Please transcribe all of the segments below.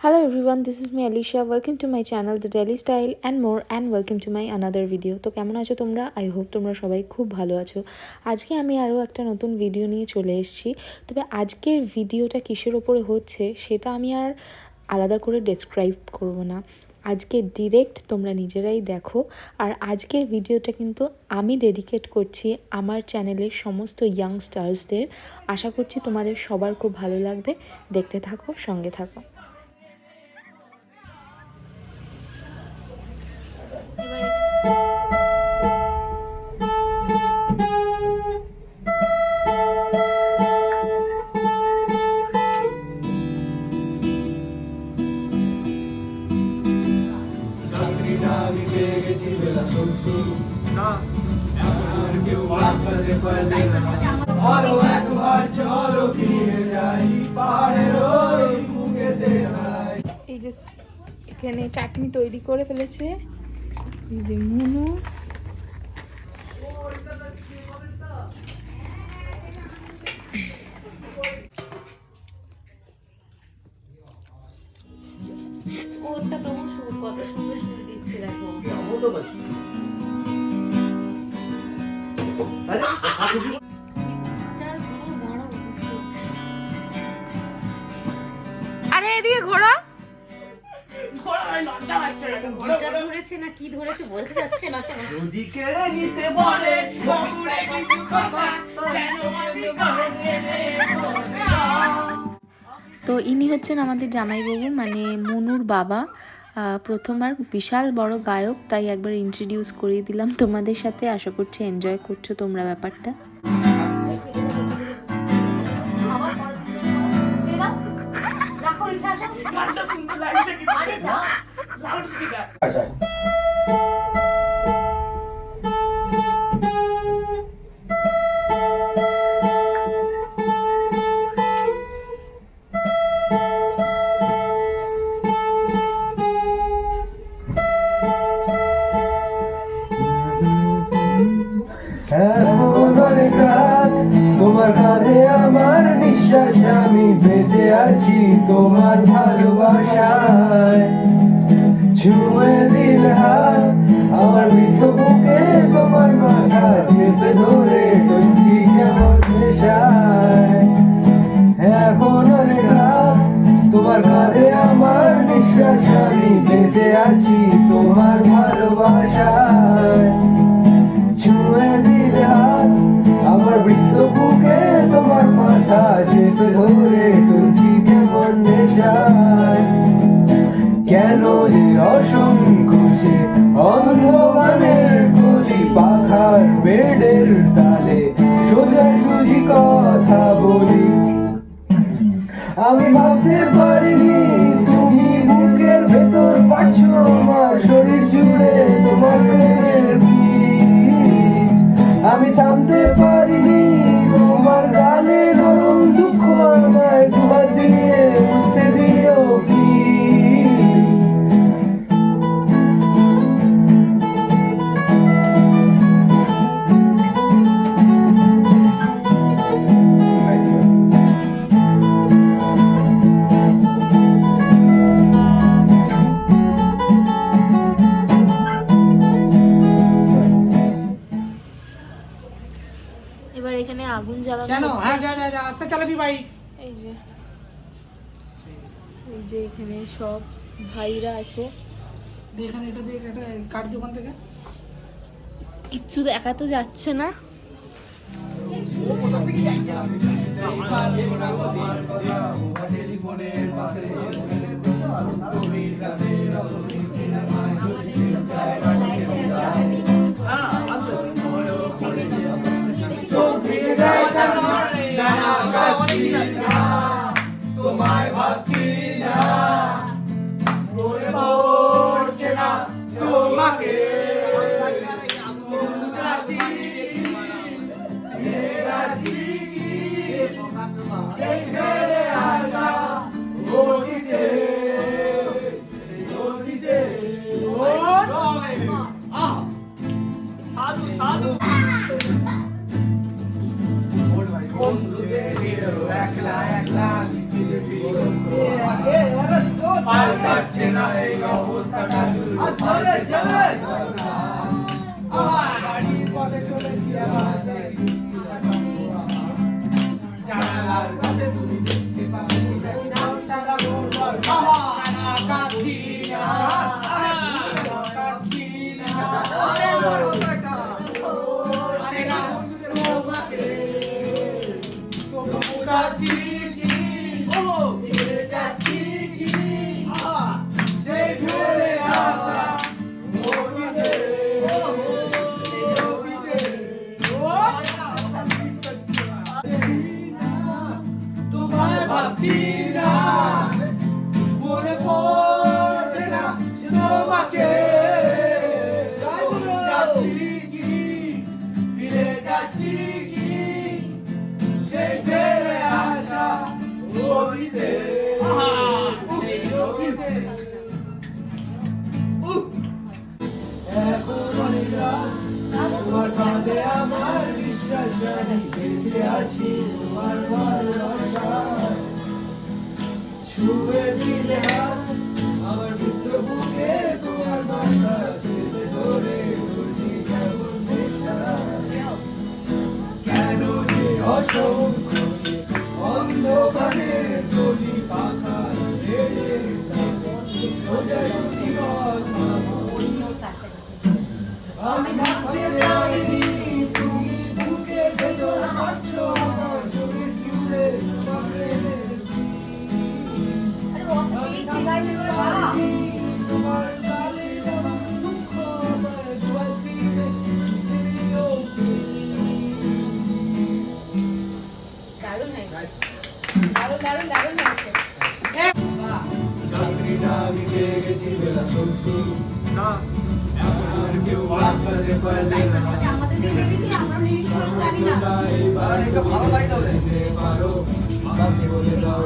Hello everyone, this is me Alicia. Welcome to my channel The Daily Style and more, and welcome to my another video. তো কেমন আছো তোমরা? I hope তোমরা সবাই খুব ভালো আছো। আজকে আমি আরও একটা নতুন ভিডিও নিয়ে চলে এসেছি। তবে আজকের ভিডিওটা কিসের ওপরে হচ্ছে সেটা আমি আর আলাদা করে ডেসক্রাইব করব না। আজকে ডিরেক্ট তোমরা নিজেরাই দেখো। আর আজকের ভিডিওটা কিন্তু আমি ডেডিকেট করছি আমার চ্যানেলের সমস্ত ইয়াংস্টার্সদের। আশা করছি তোমাদের সবার খুব ভালো লাগবে। দেখতে থাকো, সঙ্গে থাকো। এই যে এখানে চাটনি তৈরি করে ফেলেছে এই যে মুনু। ওরটা তো সুর কত সুন্দর সুর দিচ্ছে দেখো। আরে এদিকে ঘোড়া ধরেছে না কি ধরেছে বলতে যাচ্ছে না কেন। যদি কেড়ে নিতে বলে বকুড়ে কিন্তু ক্ষমা কেন আমি তো ইনি হচ্ছেন আমাদের জামাইবাবু, মানে মনুর বাবা। প্রথমবার বিশাল বড় গায়ক, তাই একবার ইন্ট্রোডিউস করিয়ে দিলাম তোমাদের সাথে। আশা করছি এনজয় করছো তোমরা ব্যাপারটা। তোমার কাঁধে আমার নিঃশ্বাস, আমি বেঁচে আছি তোমার ভালোবাসায়। ছুঁয়ে দিল হাত আমার মৃত বুকে, তোমার মাথা চেপে ধরে টনছি কেমন নেশায়। এখন অনেক রাত, তোমার কাঁধে আমার নিঃশ্বাস, আমি বেঁচে আছি তোমার ভালোবাসায়। ছুঁয়ে দিল হাত আমার বৃদ্ধ বুকে, তোমার মাথা চেপে ধরে টনছি কেমন নেশায়। কেন যে অসংখ্য সে অন্ধগানের কলি পাখার বেডের তালে সোজাসুজি কথা বলি। আমি ভাবতে পারিনি তুমি বুকের ভেতর পাচ্ছো আমার শরীর জুড়ে তোমার প্রেমের বীজ। আমি থামতে পারিনি তোমার গালে নরম দুঃখ, আমায় দুহাত দিয়ে বুঝতে দিও কি। এবার এখানে আগুন জ্বালানো কেন? হচ্ছে। হ্যাঁ, যা আস্তে চালাবি ভাই। এই যে এখানে সব ভাইরা আছে। এখানে এটা দেখ, এটা কাঠ দোকান থেকে কিচ্ছু দেখা তো যাচ্ছে না। তোমায় ভাবছি না, মনে পড়ছে না তোমাকে। সেই ফেলে আসা গতিতে গতিতে সাধু সাধু বন্ধুদের একলা একলা এই অবস্থাটা ধরে চলে বাড়ির পথে চলেছি আবার জানালার কাছে তুমি দেখতে পাবে নাম ছাড়া মোর বল কাছি না কাছি না আরে বড় বেটা আরে তোমাকে কাছি কি ও ফিরে যাচ্ছি কি সেই ঘরে আসা অতীতে তোমার ভাবছি না মনে পড়ছে না তোমাকে যাচ্ছি কি ফিরে যাচ্ছি কি সেই ফেরে আসা অতীতে সেই অতীতে এখন অনেক রাত তোমার কাঁধে আমার বিশ্বাস জানি বেঁচে আছি তোমার ভালোবাসা ছুঁয়ে দিলে হাত আমার মিত্র বুকে তোমার বাসা চেপে ধরে বুঝি কেমন চেষ্টা কেন যে অসংখ্য সে অন্ধকারে যদি পাখা রেড়ে সোজা সুজি কথা আমি ভাবতে পারিনি তুমি বুকের ভেতর হাঁটছো আমার চোখের জুড়ে তোমার গালে আমার দুঃখ আমার জল দিলে চাকরিটা আমি পেয়ে গেছি বেলা সত্যি না আর কেউ ভাবতে পারলে না এইবার ভালো লাগতে পারো আমাকে বলে দাও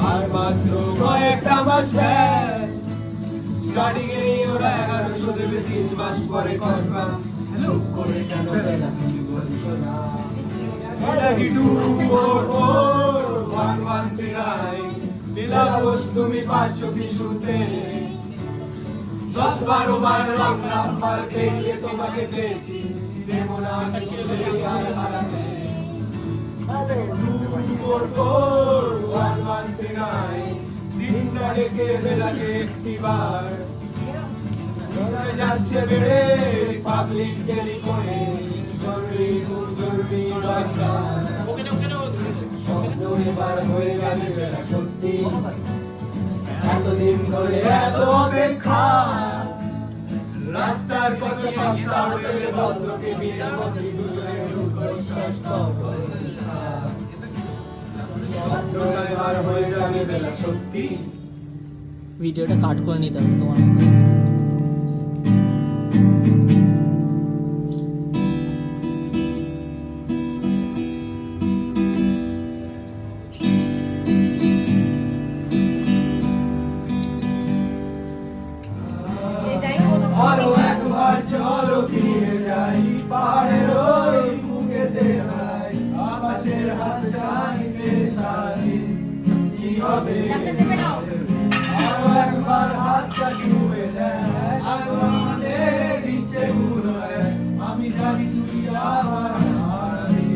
আর মাত্র কয়েকটা মাস ব্যাস স্টার্টিং এ ওরা 1100 দেবে 3 মাস পরে কনফার্ম হ্যালো করে কেন বেলা কিছু বলছো না এটা কি 2441139 দিলাবস তুমি পাচ্ছো কি শুনতে 10-12 বার রং নাম্বার দেখলে তোমাকে পেয়েছি দেবো না চলে আর হারাতে 2441139 দিনটা ডেকে বেলাকে একটিবার চলে যাচ্ছে বেড়ে পাবলিক টেলিফোনে জরুরি খুব জরুরি দরকার শব্দ এবার হয়ে যাবে বেলা সত্যি এতদিন ধরে এত অপেক্ষা রাস্তার কত সস্তা হোটেলে ভদ্রকে বিয়ের মধ্যে দুজনের রূপশ্বাস শব্দটা এবার হয়ে যাবে বেলা সত্যি ভিডিওটা কাট করে নিতে হবে তোমার মতো আরো একবার চলো ফিরে যাই পাহাড়ের ওই বুকেতে নাই আকাশের হাত চাইতে সাথী কি হবে আরো একবার হাতটা ছুঁয়ে দেয় আমাদের ইচ্ছে গুলো আমি জানি তুই আমার হারাবি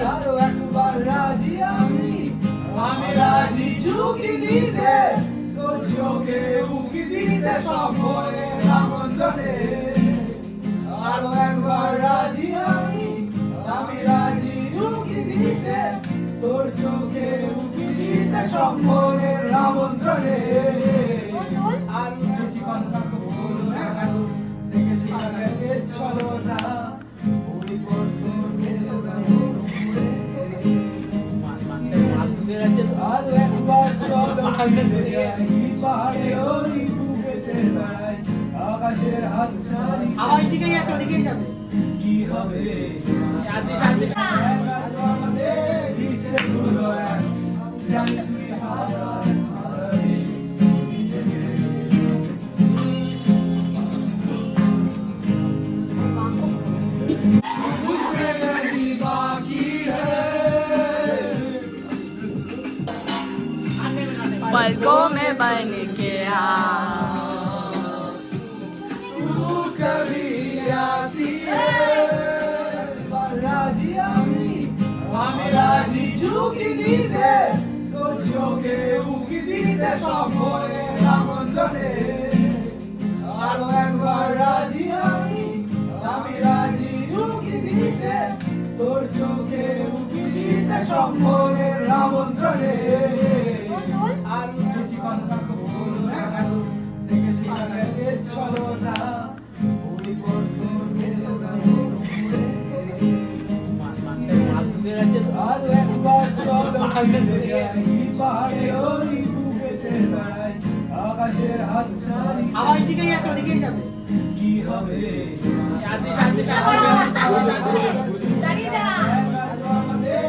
আরো একবার রাজি আমি রাজি ঝুঁকি দিতে তোর চোখে উকি দিতে সম্পর্কে আমন্ত্রণে আরো একবার রাজি আমি রাজি ঝুঁকি দিতে তোর চোখে উকি দিতে সম্পর্কে আমন্ত্রণে আর বেশি কথা বলো না কেন দেখেছি আকাশে চলো না ওই আর একবার চলো পাহাড়ে ওই বুকেতে নাই আকাশের হাত ছাড়ি আমার দিকেই আছে ওদিকেই যাবে কি হবে আমাদের ইচ্ছে গুলো জানি তুই হারার पलकों में बन के आ तू कभी आती है রাজি আমি রাজি ঝুঁকি দিতে তোর চোখে উকি দিতে সম্পরে রামন্দনে আরো একবার রাজি আমি রাজি ঝুঁকি দিতে তোর চোখে উকি দিতে সম্পরে রামন্ত্রণে আর বেশি কথা বলো না কারো দেখেছি আকাশে চলো না ওই বন্ধু আর একবার চলো পাহাড়ে ওই বুকেতে দাঁড়াই আকাশের হাতছানি আমার দিকেই আছে ওদিকেই যাবে কি হবে দাঁড়িয়ে যা আমাদের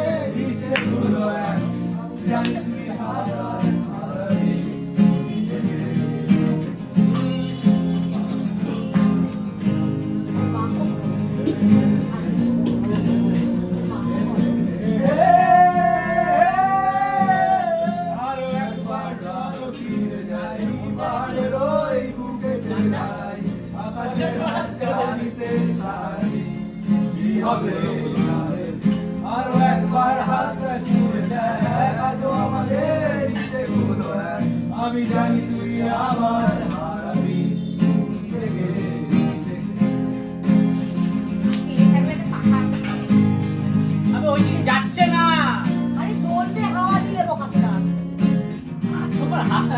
ইচ্ছেগুলো এক জানি তুই হারাবি আরো একবার চলো ফিরে যাই পাহাড়ের ওই বুকেতে দাঁড়াই আকাশের হাতছানিতে সারি কি হবে আরো একবার হাতটা ছুঁয়ে দেয় আজও আমাদের ইচ্ছেগুলো এক আমি জানি তুই আমার হারাবি থেকে থাকলে একটা পাখা আবে ওইদিকে যাচ্ছে না আরে চলবে হাওয়া দিলে বোকাটা তোমার হাত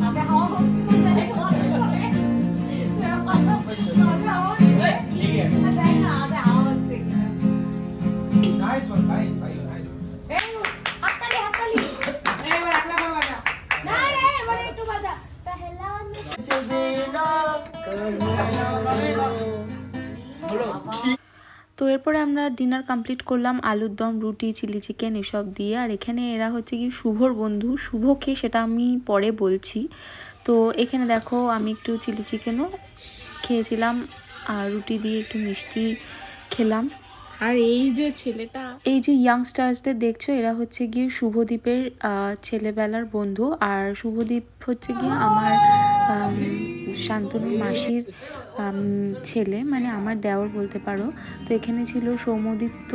আগে হাওয়া হচ্ছিল না রে হাওয়া দিলে লেগে দেখ না আগে হাওয়া হচ্ছে কিনা নাইস ওয়ান ভাই ভাই নাইস এই হাততালি হাততালি এবার একলা করে বাজা না রে এবারে একটু বাজা পহলা হলো তো এরপরে আমরা ডিনার কমপ্লিট করলাম, আলুর দম, রুটি, চিলি চিকেন এসব দিয়ে। আর এখানে এরা হচ্ছে কি শুভর বন্ধু, শুভকে সেটা আমি পরে বলছি। তো এখানে দেখো আমি একটু চিলি চিকেনও খেয়েছিলাম আর রুটি দিয়ে একটু মিষ্টি খেলাম। আর এই যে ছেলেটা, এই যে ইয়াংস্টার্সদের দেখছো এরা হচ্ছে গিয়ে শুভদীপের ছেলেবেলার বন্ধু। আর শুভদীপ হচ্ছে গিয়ে আমার শান্তনুর মাসির ছেলে, মানে আমার দেওর বলতে পারো। তো এখানে ছিল সৌম্যদীপ্ত,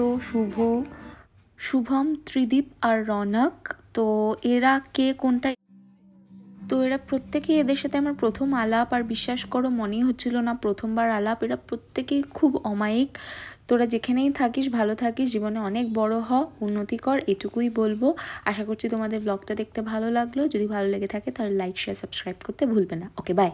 শুভম, ত্রিদীপ আর রনক। তো এরা কে কোনটা, তো এরা প্রত্যেকেই, এদের সাথে আমার প্রথম আলাপ। আর বিশ্বাস করো মনেই হচ্ছিল না প্রথমবার আলাপ। এরা প্রত্যেকেই খুব অমায়িক। তোরা যেখানেই থাকিস ভালো থাকিস, জীবনে অনেক বড় হ, উন্নতি কর, এটুকুই বলবো। আশা করছি তোমাদের ব্লগটা দেখতে ভালো লাগলো। যদি ভালো লেগে থাকে তাহলে লাইক, শেয়ার, সাবস্ক্রাইব করতে ভুলবে না। ওকে, বাই।